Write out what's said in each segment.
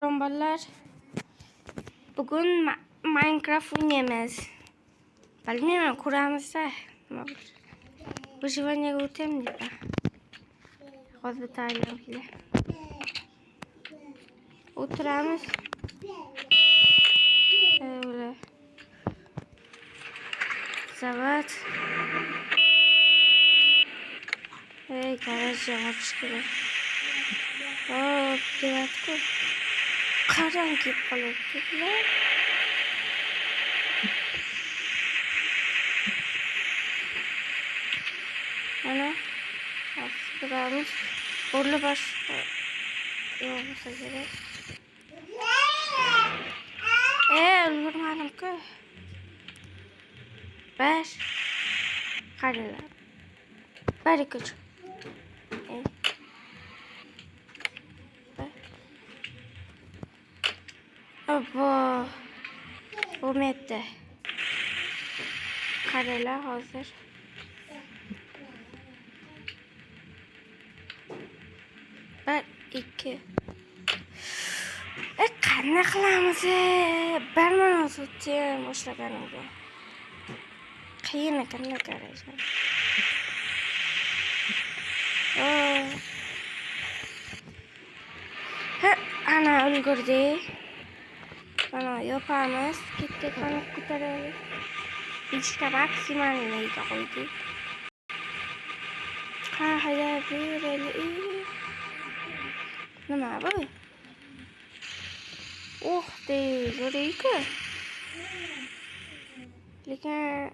Bolalar, bugun Minecraft oynaymiz. Bilmayman, ko'ramiz-da. Выживание o'taymi deb. Hozir bitiraylik kelar. O'tiramiz. Öyle. Savat. Garajga chiqish kerak. Hop, kerakku. Qachon kelib qolyaptilar? Mana, asramiz. O'rla bosh. Yo'q, bo'lsa kerak. Ulgurmadim-ku. Bash. Qarilar. Bari kuch. Abba. Bo'lmayapti. Qarilar hozir. Bir, ikki. Qanday qilamiz? Bir minut o'tdi boshlaganimga. Qiyin ekan qaraysan. Ana ulgurdik. Mana yapamiz. Ketdik, mana ko'taraylik. Ikkita maksimalniga qo'ydik. Hayır, yürüyelim. Nima bu? Oh, değil, orayı ki. Lekin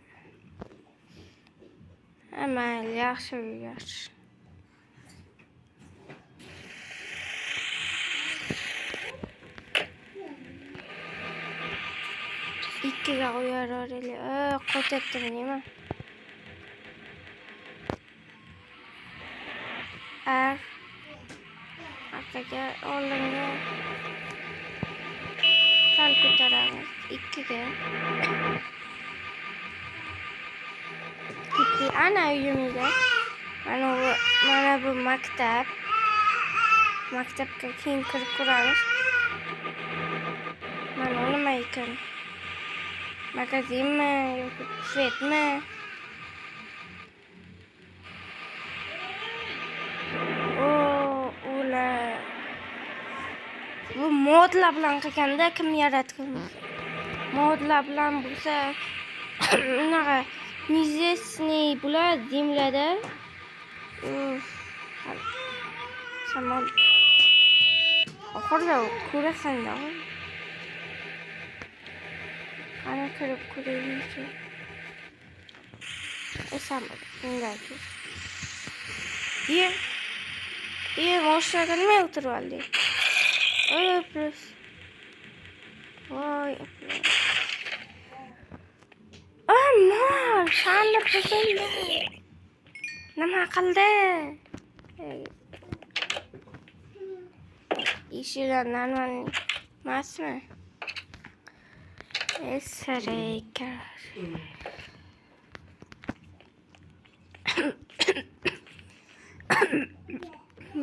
amal yaxshi. Ikkiga qo'yaraylik. Qo'yatdim nima? Arkaga oldinga sal ko'taramiz. Ikkiga. Ketdi. Ana uyimizda. Mana bu maktab. Maktabga keyin kirib ko'ramiz. Mana nima ekan? Magazinmi yoki bufetmi? Bu modlar bilan qilganda kim yaratgan? Modlar bilan bo'lsa, unaqa mizesniy bular zemlyada. Shamol. Oxirida ko'rasan-da. Ana kirib ko'raylik. Shamol. Undaki. Boshqa nima o'tirib oldik? Plus. Voy. Aman, shanda buzildi. Nima qildi? Eshiklar normal emasmi? Esarayka.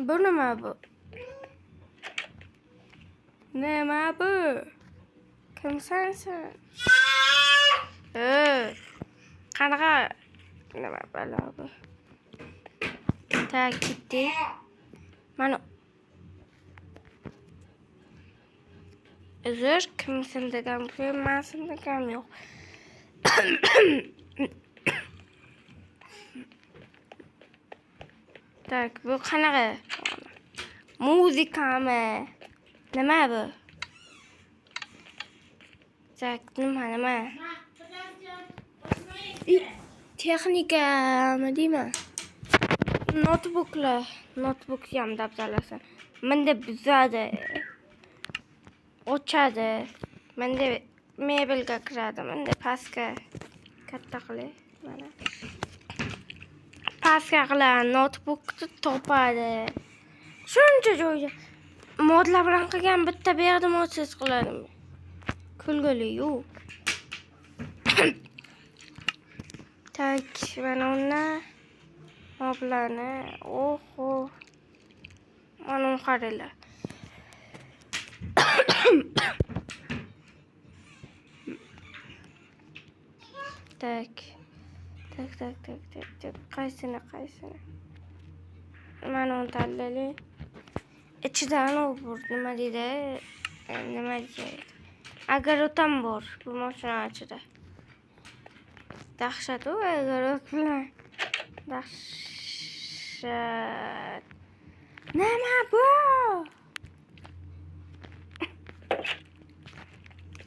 Bu nima bu? Nima bu? Kimsan sen? Qanaqa? Nima balo bu? Ketdi. Mana uzr, kimsan degan bilmasin degan yo'q. Tak, bu qanaqa? Muzikami? Nima bu? Tak, nima? Texnikami deyman? Notebook ham dabdalasi. Menda buzadi. Ochadi. Menda mebelga kiradi. Menda pastga katta qilay. Mana. Pastga qiladi, notebookni topadi. Shuncha joyda modlar bilan qilgan bitta bu yerda modsiz qiladim. Kulguli-yu. Tak, mana uni moblani. Oho. Mana qaranglar. Tak. Qaysini? Mana uni tanlali. İchidan u bor nima deydi? Nima deydi? Agar o'tam bor bu mashina ichida. Dahshat u agar bilan. Dahshat. Nima bu?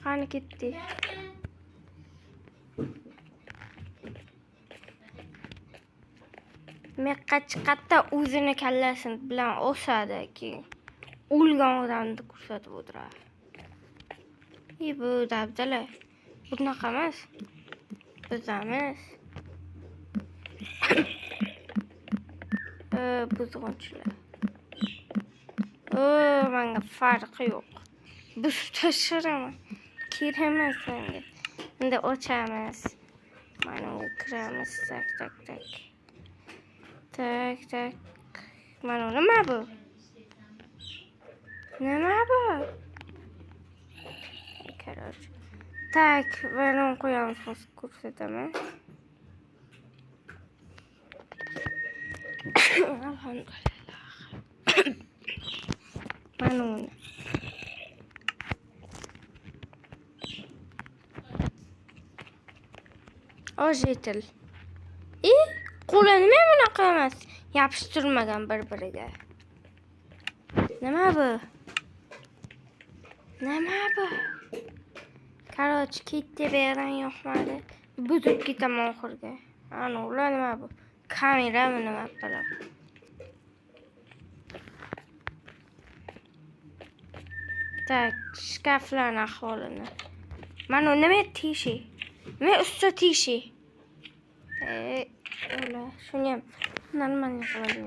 Qani ketdi. Meqqa chiqatda o'zini kallasini bilan o'sadi keyin o'lgan odamni ko'rsatib o'tiradi. Bu dabdala. Bunaqa emas. Bizamiz. Buzg'unchilar. Menga farqi yo'q. Biz tashiraman. Kiraman senga. Endi ochamiz. Mana kiramiz. Tak. Mana nima bu? Короче. Tak, ben onu qo'yamiz ko'rsataman. Alhamdulillah. Mana uni. Ojetil. Qo'li nima bunaqa emas? Yopishtirmagan bir-biriga. Nima bu? Короче, ketdi berdan yo'qmadi. Buzib ketaman oxirga. Ana ular nima bu? Kamerami nima qilib? Tak, shkaflarning ahvolini. Mana nima tishi? Nima usta tishi? Ular shuni ham normalniy qiladi.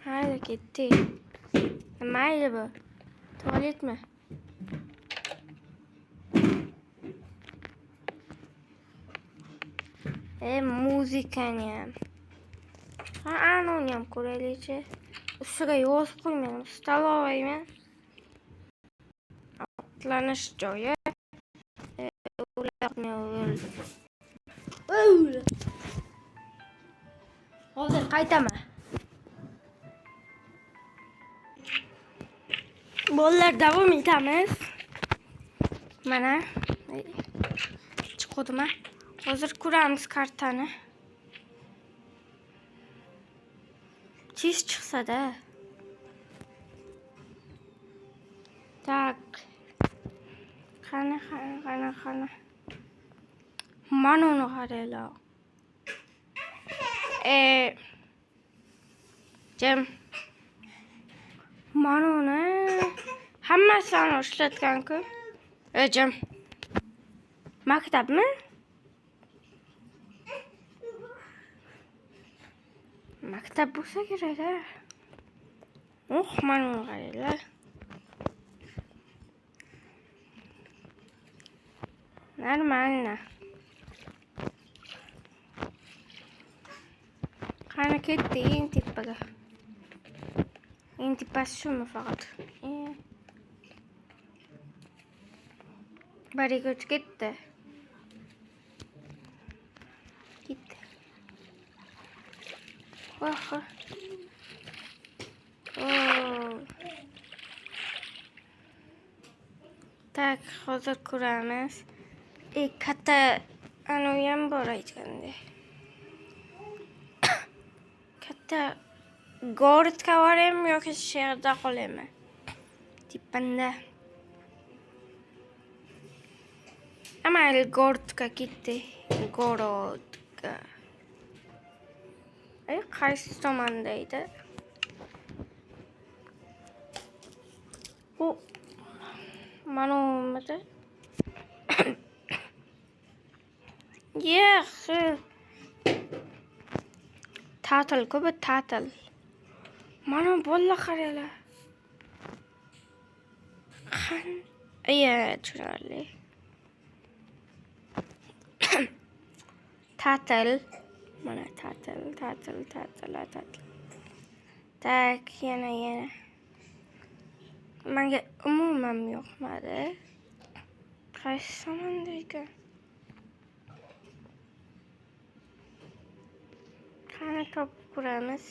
Hayda ketdi. Mayli bu. Tualetmi? Muzikani ham. Ana uni ham ko'raylikchi. Ustiga yozib qo'ymayman. Stolovaymi? Ovqatlanish joyi. Hozir qaytaman. Bolalar davom etamiz. Mana chiqdimi? Hozir ko'ramiz kartani. Tez chiqsa-da. Tak. Qani. Mana uni qaranglar. Jam. Mana uni hammasini ishlatgan-ku. Jam. Maktabmi? Maktab bo'lsa kerak-da. Mana uni qaranglar. Нормально. Qani ketdi eng tepaga. Eng tepasi shumi faqat? Bariga ketdi. Tak, hozir ko'ramiz. Katta anavi ham bor aytganda. Katta gorodga boraymi yoki shaharda qolaymi? Tepanda. Amayli gorodga ketdi. Gorodga. Qaysi tomonda edi? Bu mana umida. Ta'til ko'p ta'til. Mana bolla qaranglar. Tushunarli. Ta'til. Mana ta'til. Tak, yana. Menga umuman yoqmadi. Qaysi tomonda ekan? Qani top quramiz.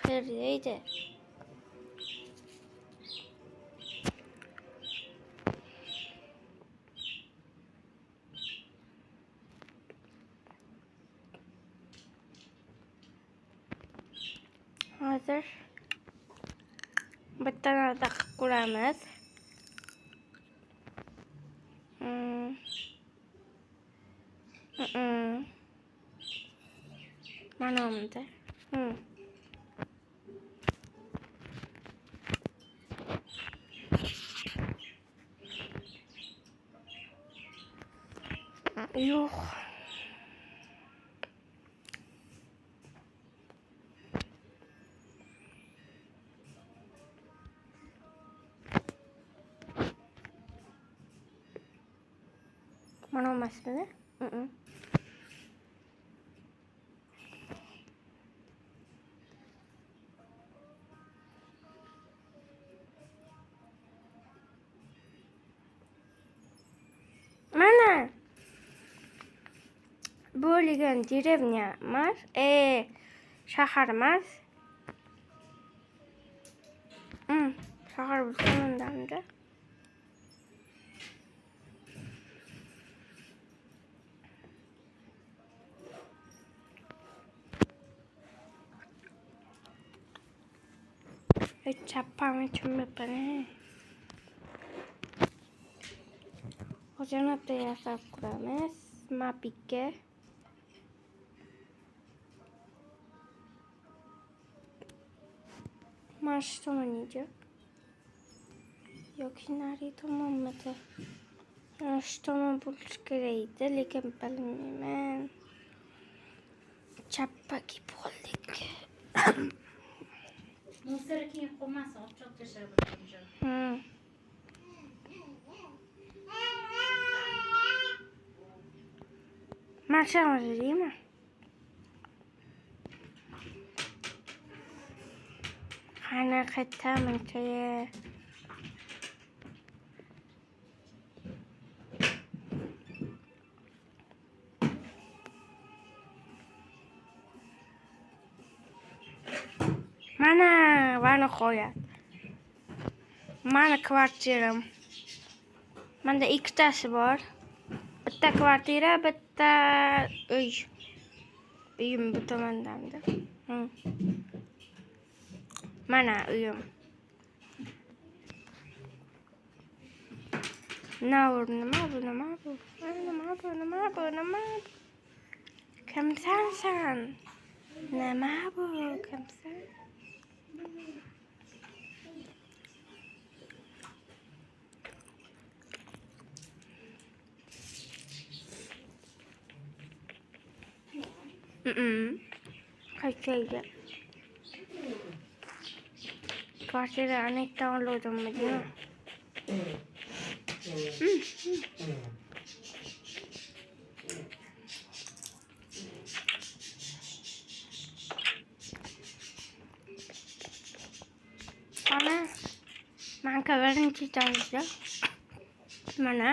Qayerdaydi? Hozir bitta narsa qilib ko'ramiz. Mana bunda. Yo'q. Mana emasmi? Mana bo'lgan dеревня emas, shahar emas. Shahar bo'lsa-da. Chapam tushunmayapman. Hozirda yasab ko'ramiz. Mapikka. Mana shu tomonga. Yoki nari tomonmidi? Mana shu tomon bo'lishi kerak edi, lekin bilmayman. Chappaga bo'ldik. Musor keyin qo'ymasa, ochib tashlab o'tirdim. Marshamiz deymi? Qani qaytamancha. Mana vani qo'yat. Mana kvartiram. Menda ikkitasi bor. Bitta kvartira, bitta uy. Uyim bu tomondamda. Mana uyim. Nima bu? Kimsan sen? Nima bu? Kimsan? Qayerga? Kvartira anekdan oldim diyor. Mana manka birinchi etajda. Mana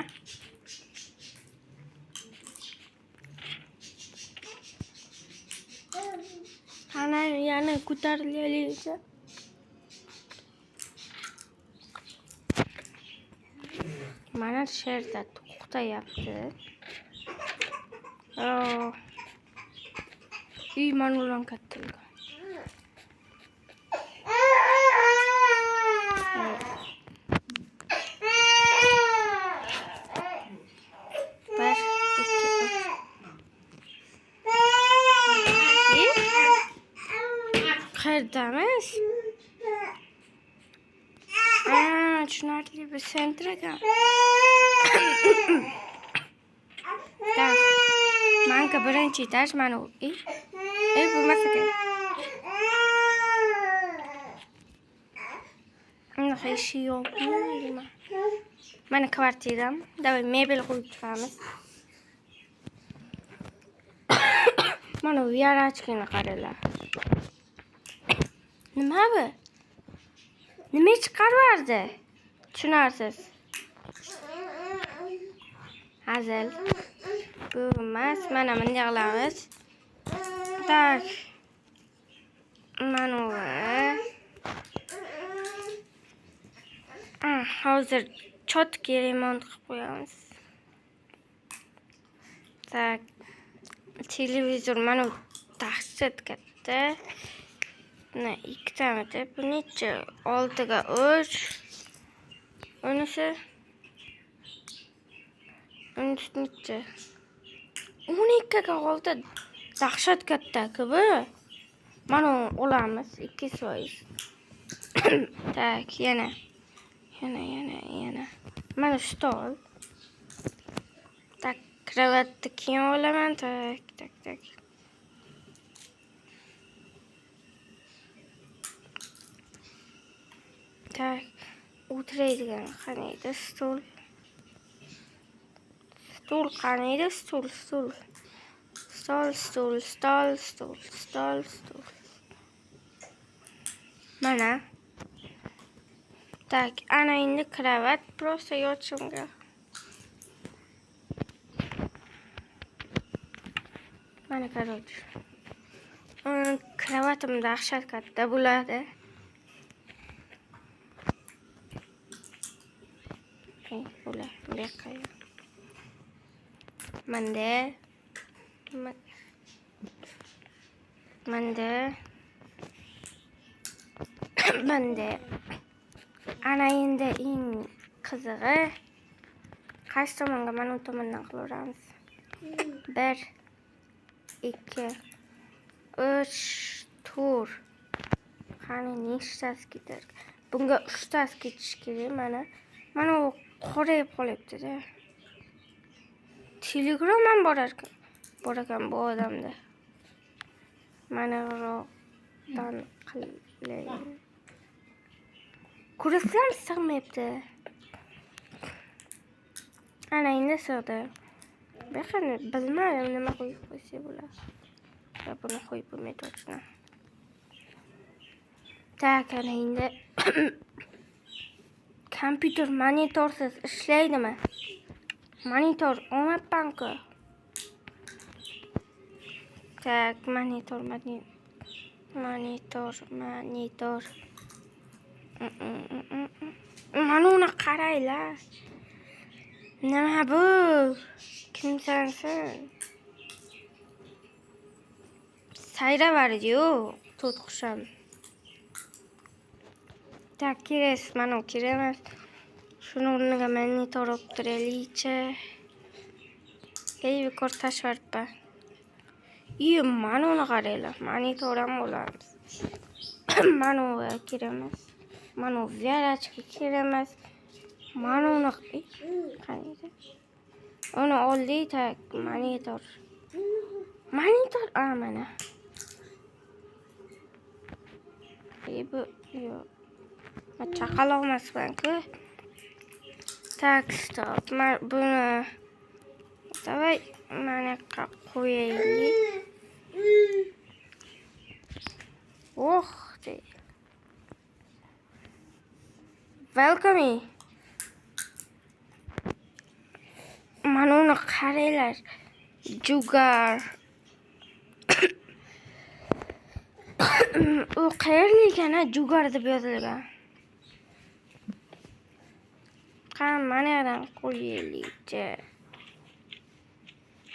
ana yana ko'tarilayapti. Mana sherda to'xtayapti. Uy mana ulan katilgan. Qayerdamiz? Tushunarli bir sentraga. Manka birinchi etaj mana u. Bo'lmasa kerak. Unaqa ishi yo'qmi? Mana kvartiram. Davay mebel qo'yib chiqamiz. Mana u yarachkini qaranglar. Nima bu? Nima chiqarvardi? Tushunarsiz. Hazil. Bu emas. Mana bunday qilamiz. Tak. Mana bu. Hozir cho'tki remont qilib qo'yamiz. Tak. Televizor mana dahshat katta. Mana ikkitamidi. Bu necha? 6ga 3. Unisi necha? 12ga 6. Dahshat katta-ku bu. Mana olamiz 2%. Tak, yana. Mana stol. Tak, kravatni kiyib olaman. Tak. Tak, o'tiradigan qaniydi stol. Stol qaniydi stol. Stol. Mana. Tak, ana endi kravat просто yotishimga. Mana короче. Kravatim dahshat katta bo'ladi. Bular bu yoqqa. Manda. Ana endi eng qizig'i qaysi tomonga mana bu tomondan qilaveramiz. 1 2 3 tur. Qani nechtasi ketar? Bunga 3 tasi ketishi kerak. Mana u qorayib qolyapti-da. Telegram ham bor ekan bu odamda. Mana ro'dan qilaylik. Ko'rasizlar, sig'mayapti. Ana endi sig'di. Baqani bilmadim nima qo'yib qo'ysa bo'ladi. Buni qo'yib bo'lmaydi ochna. Tak, ana endi kompyuter monitorsiz ishlaydimi? Monitor olmayapman-ku. Tak, monitor. Mana uni qaranglar. Nima bu? Kimsansan? Sayravardi-yu, to'tqusham. Tak, kerak, mana u kerak emas. Shuni o'rniga monitor olib turaylik-chi. Ey, bekor tashvarpa. Mana uni qaranglar. Monitor ham bo'lamiz. Mana u kerak emas. Mana u vyarachka kerak emas. Mana uni qaniydi? Uni oldik, tak, monitor. Mana. Bu yo'q. Chaqaloq emasman-ku. Tak, stop. Buni davay mana qo'yaylik. Welcome. Mana uni qaranglar. Jugar. U qayerda ekan-a? Jugar deb yozilgan. Mana yerdan qo'yaylik-chi.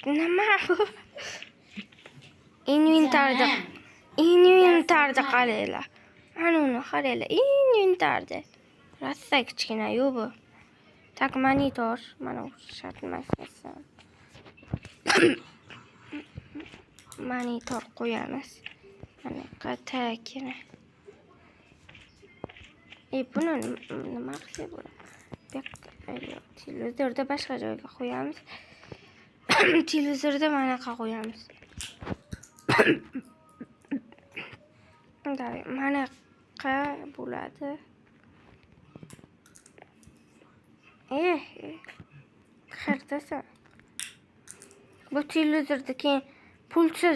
Nima bu? Inventarda qaranglar. Mana uni qaranglar. Inventarda. Rassa kichkina-yu bu. Tak, monitor. Mana u shart emas. Monitor qo'yamiz. Mana qatakina. Buni nima qilsak bo'ladi? Televizorda boshqa joyga qo'yamiz. Televizorda mana qa qo'yamiz. Mana qa bo'ladi. Qayerdasan? Bu televizorda keyin pulsiz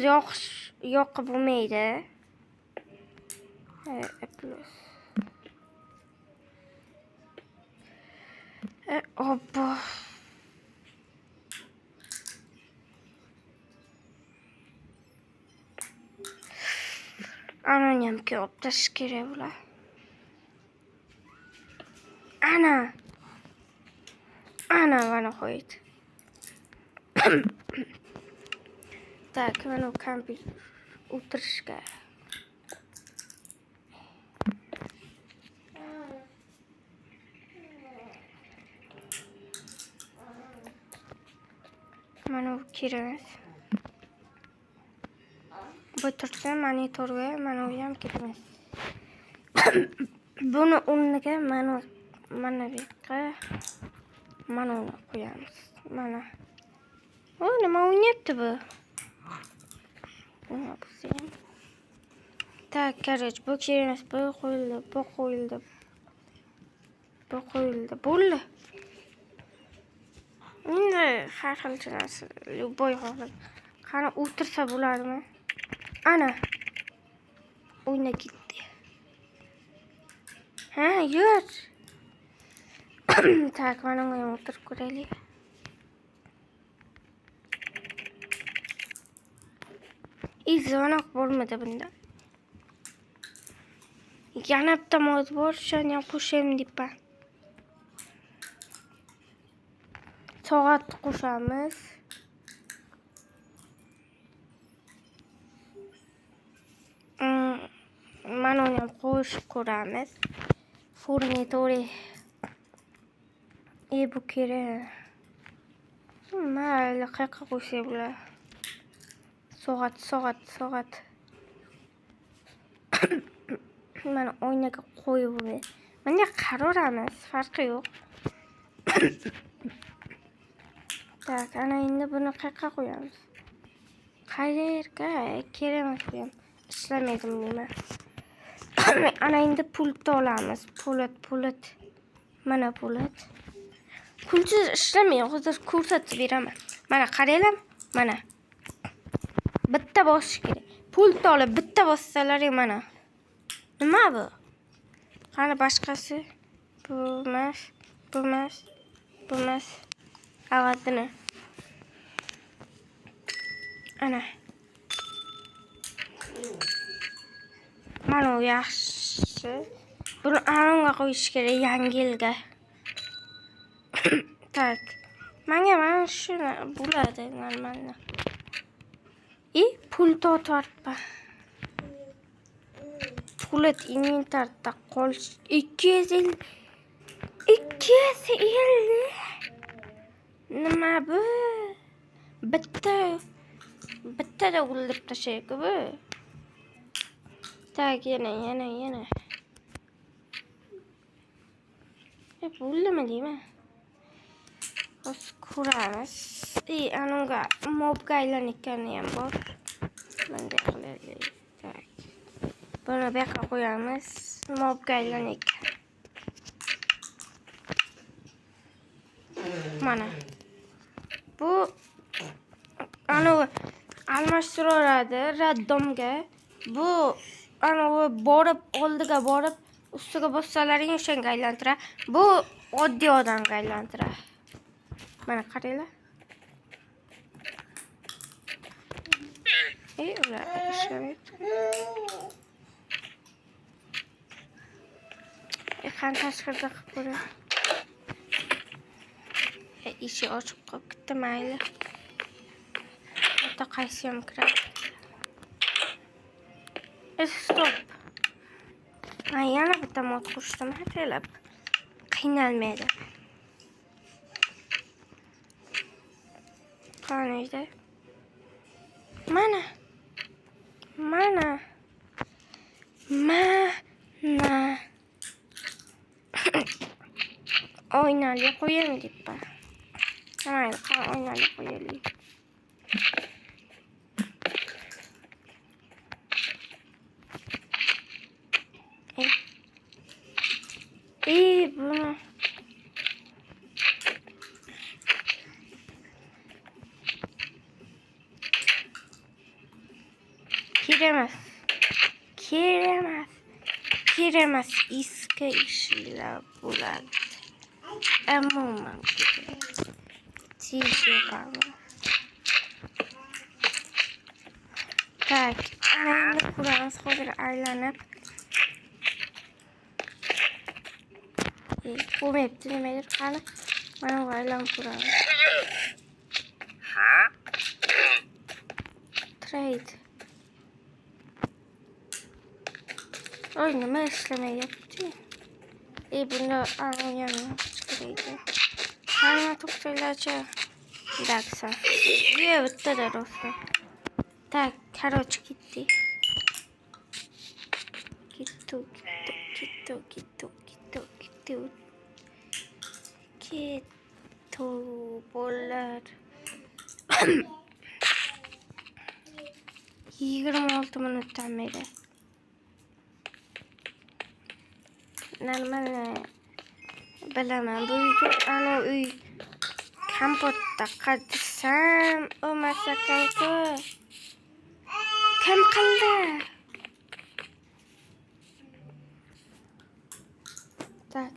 yoqib bo'lmaydi. Plus. Obbo. Anani ham ko'p tashish kerak bular. Ana mana qo'ydi. Tak, mana kompyuter o'tirishga. Mana bu kiramiz. Bu tursa monitorga mana bu ham kiramiz. Buni o'rniga mana bu yoqqa mana uni qo'yamiz. Mana. O, nima o'ynayapti bu? Nima bu sen? Tak, короче, bu kiramiz. Bu qo'yildi. Bo'ldi. Endi har xil narsa, любой holat. Qani o'tirsa bo'ladimi? Ana. O'yna ketdi. Ha, yur. Tak, mana bunga o'tirib ko'raylik. Izvonoq bo'lmadi bunda. Yana bitta mod bor, shuni ham qo'shaymi deyapman. Soat qo'shamiz. Mana uni ham qo'shib ko'ramiz. Fornitori. Bu kerak. Mayli, qayerga qo'ysak bular. Soat. Mana oynaga qo'yib bo'ladi. Mana qaroramiz, farqi yo'q. Tak, ana endi buni qayerga qo'yamiz? Qayerga? Kerak qo'yam. Ishlamaydi deyman. Ana endi pult olamiz. Pult. Mana pult. Pulsiz ishlamay, hozir ko'rsatib beraman. Mana qaranglar, mana. Bitta bosish kerak. Pult olib bitta bossalar mana. Nima bu? Qani boshqasi? Bo'lmas. Avazini. Ana. Mana yaxshi. Buni anonga qo'yish kerak, yangi yilga. Tak. Mana shuni bo'ladi normalni. Pult o'taribman. Pult inventarda qolish 250. Nima bu? Bittada o'ldirib tashlayku bu. Tak, yana. Bo'ldimi deyman. Ko'ramiz. Anonga mobga aylanayotgani ham bor. Bunday qilaylik. Tak. Buni bu yoqqa qo'yamiz. Mobga aylanayotgan. Mana. Bu almashtiradi raddomga. Bu oldiga borib ustiga bossalaring o'shanga aylantiradi. Bu oddiy odamga aylantiradi. Mana qaranglar. Ular ishlamayapti. Qani tashqarida qilib ko'ray. Eshik ochib qolib ketdi, mayli. Bitta qaysi ham kiradi. Stop. Yana bitta mod qo'shdim, hatalab. Qiynalmaydi. Qaniydi? Mana. Oynali qo'yaymi deyapman. Mayli, oynali qo'yaylik. Buni kerak emas. kerak eski ishlar bo'ladi. Umuman tez yoqaman. Tak, endi quramiz hozir aylanib. Bo'lmayapti, nimadir qani. Mana bu aylanib quramiz. Trade. Oy, nima ishlamayapti? Bunda almayam chiqaraydi. Hamma to'xtanglarchi. Daksa. Bittada rosa. Tak, короче, ketdi. Ketdi, bolalar. 26 minutdan beri. Normalni bilaman. Bu ana uy kompotda qadsam, o'masa kanka. Kim qildi? Tak.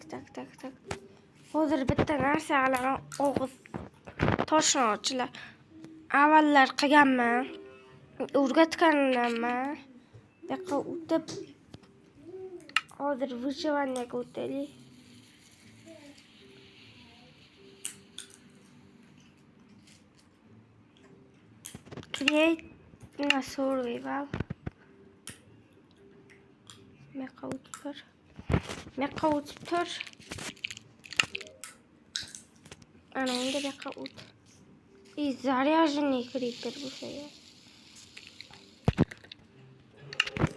Hozir bitta narsa qilaman. Og'iz toshni ochlar. Avvallar qilganman. O'rgatganman. Yo'q, o'tib hozir выживаниеga o'taylik. Create na survival. Meqa o'tib tur. Ana endi meqa o't. Заряженный крипер bo'lsa.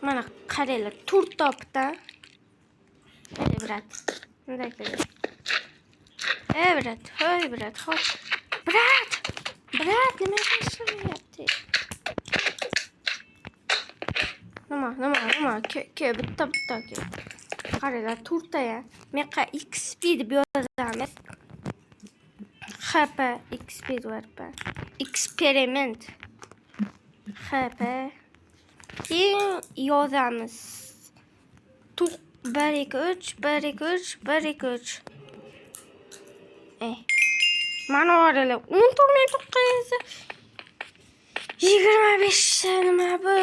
Mana qaranglar, tur topda. Brat. Bunday qilib. Brat, hoy brat, hop. Brat, nima qilyapti? Nima? Ke bitta ke. Qaranglar, turda ya. Meqa XP deb yozamiz. HP XP var. Experiment. HP. Yozamiz. 1 2 3. Mana oralar 10 turmay to'qqaysa 25 nima bu?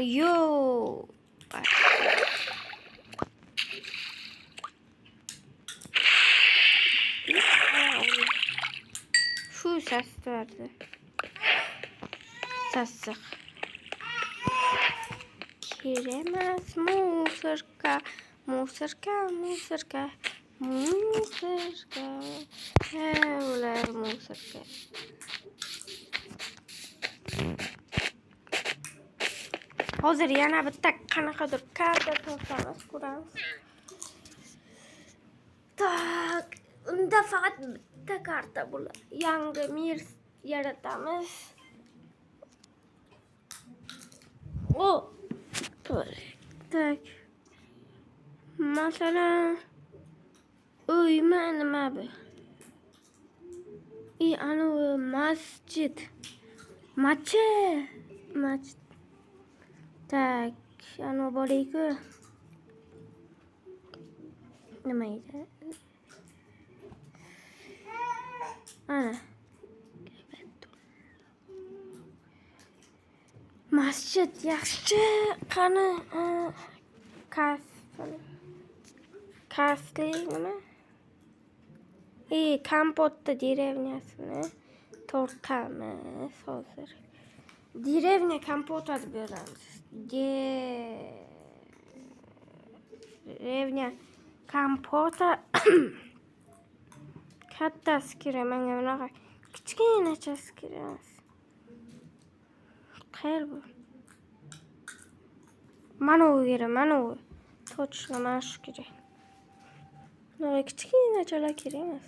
Yo. Şu ses verdi. Sassıq. Kiremez musırka. Hevler musırka. Hozir yana bitta qanaqadir karta topamiz, ko'ramiz. Tak, unda faqat bitta karta bo'ladi. Yangi mir yaratamiz. Tak. Masalan, nima bu? Ana masjid. Masjid. Tak, ana bor-ku. Nima edi? Ana. Masjid yaxshi. Qani Kasli nima? Kompotda dеревнясini tortamiz hozir. Деревня kompota deb yozamiz. Dеревня kompota. Kattasi kerak, menga bunaqa kichkinachasi kerak. Qayer bu? Mana u kerak, mana u. Точно mana shu kerak. Bunaqa kichkinachalar kerak emas.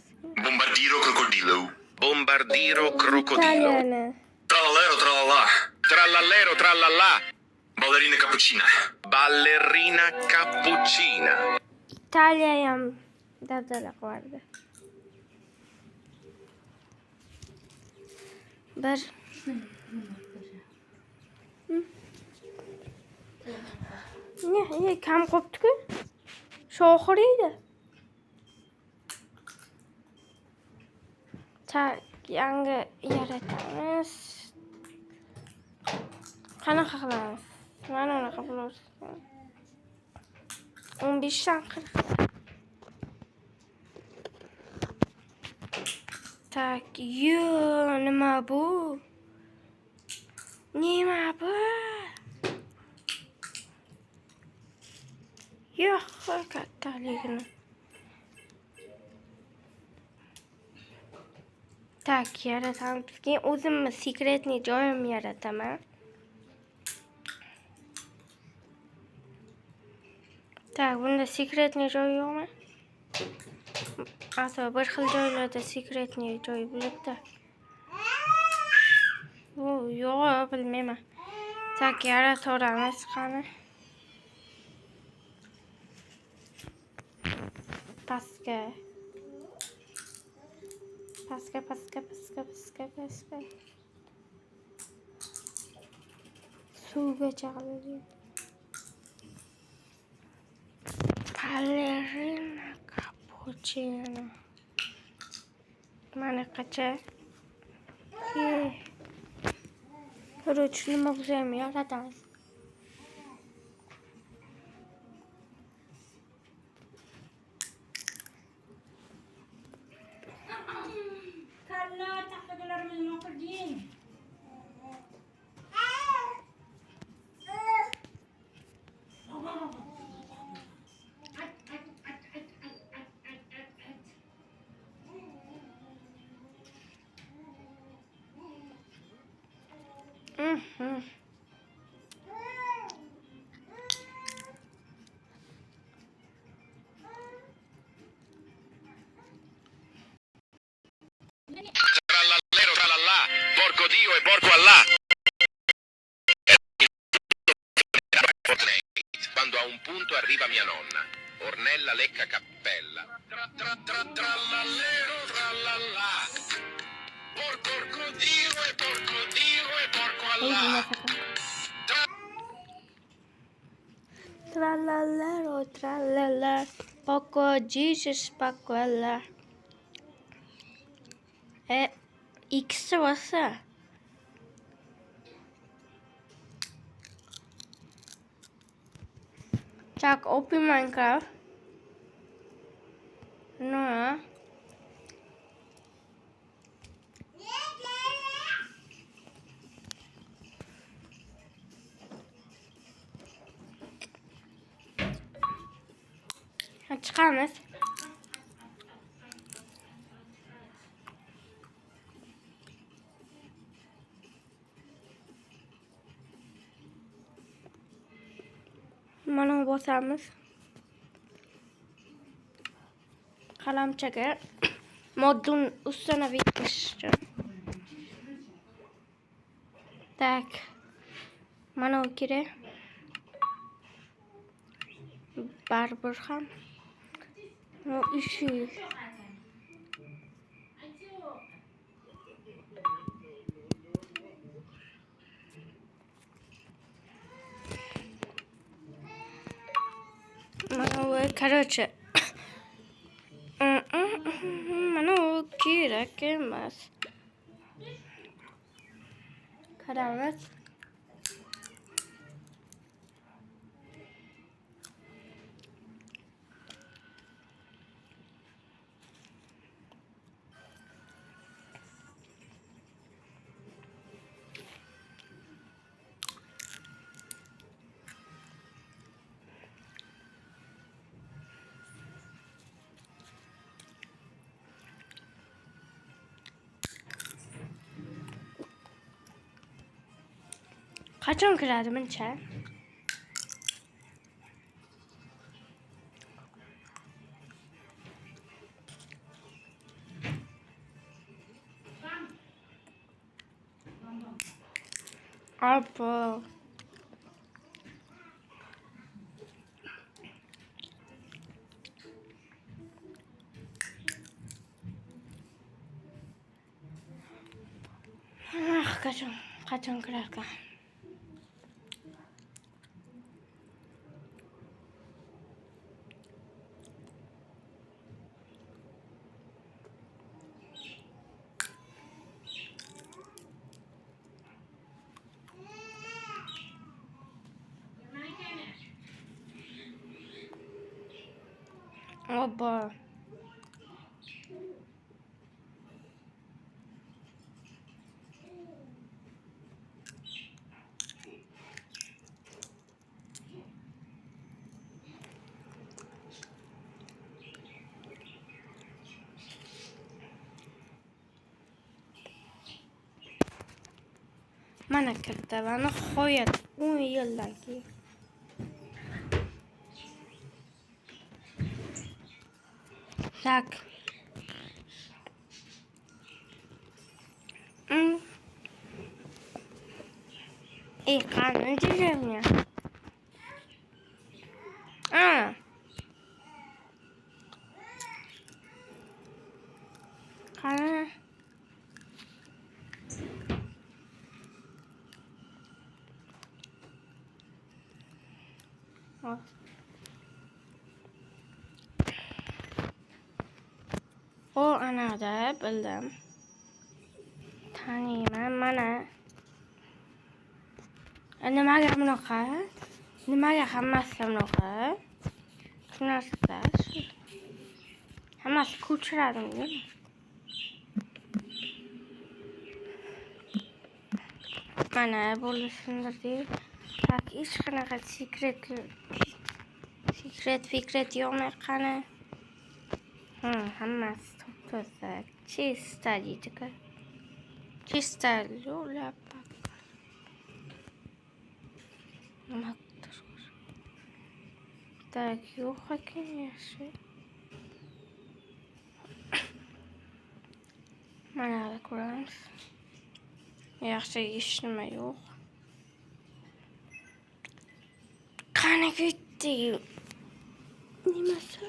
Bombardiro crocodilo. Italiano. Trallallero trallallà. Ballerina cappuccina. Italia ham dabdala qo'yardi. Bir Ne kam qopdi-ku. Shu oxiri edi. Tak, yangi yaratamiz. Qanaqa qilamiz? Mana unaqa bo'ladi. 15 dan 40. Tak, nima bu? Nima bu? Yo'q, kattaligini. Tak, yaratamiz. Keyin o'zimni sekretniy joyimni yarataman. Tak, bunda sekretniy joy yo'qmi? Asa bir xil joylarda sekretniy joy bo'libdi. Yo'q, bilmayman. Tak, yarataveramiz qani. Pastga. Suvga chaqiladi. Ballerina cappuccino. Mana qacha. Короче, nima bo'lsa ham yaratamiz. Kalla taxtalarimizni o'qirding. Trallallero trallallà, porco Dio e porco Allah. Quando a un punto arriva mia nonna, Ornella lecca cappella. Trallallero trallallà, porco Dio e porco Allah. Trallallero, trallalla, poco Jesus, poco Allah. İkisi varsa. Çak, open Minecraft. No. Chiqamiz. Mana bosamiz. Qalamchaga moddan ustanavik qilishdi. Tak. Mana u kerak. Baribir ham. O ishi. Mana u короче. Mana u kerak emas. Qaramiz. Qachon kiradi buncha? Apple. Qachon kirarkan? Obbo. Mana kirdi va nihoyat 10 yildan keyin. Tak. Qani degani? Qani? O anada bildim. Taniyman mana. Nimaga bunaqa? Nimaga hammasi bunaqa? Shunaqada. Hammasi ko'chiradimmi? Mana bo'lishimdir deb. Tak, hech qanaqa secret yo'qmi qani? Hammasi to'g'ri. Chista deydi-ku. Chista yo'lab. Nima tak, yo'q ekan yaxshi. Mana ko'ramiz. Yaxshi hech nima yo'q. Qani ketdi? Nimasi?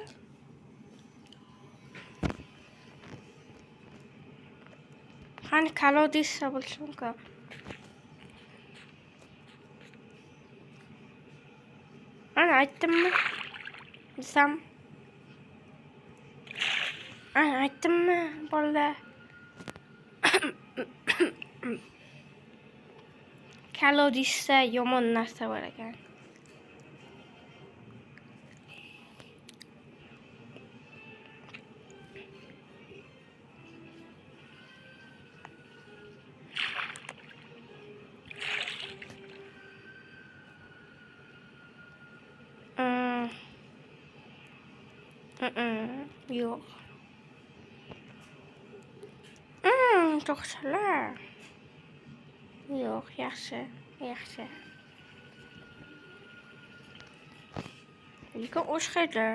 Qani kalodisa bo'lsin-ku. Ana aytdimmi? Desam. Ana aytdimmi, bolalar? Kalodisa yomon narsa bor ekan. Yo'q. To'xtalar. Yo'q, yaxshi. Lekin o'shqaydi.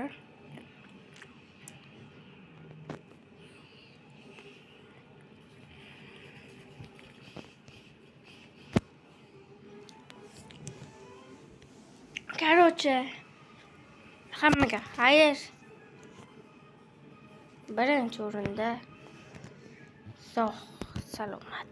Короче, hammaga xayr. Birinchi o'rinda sog' salomat.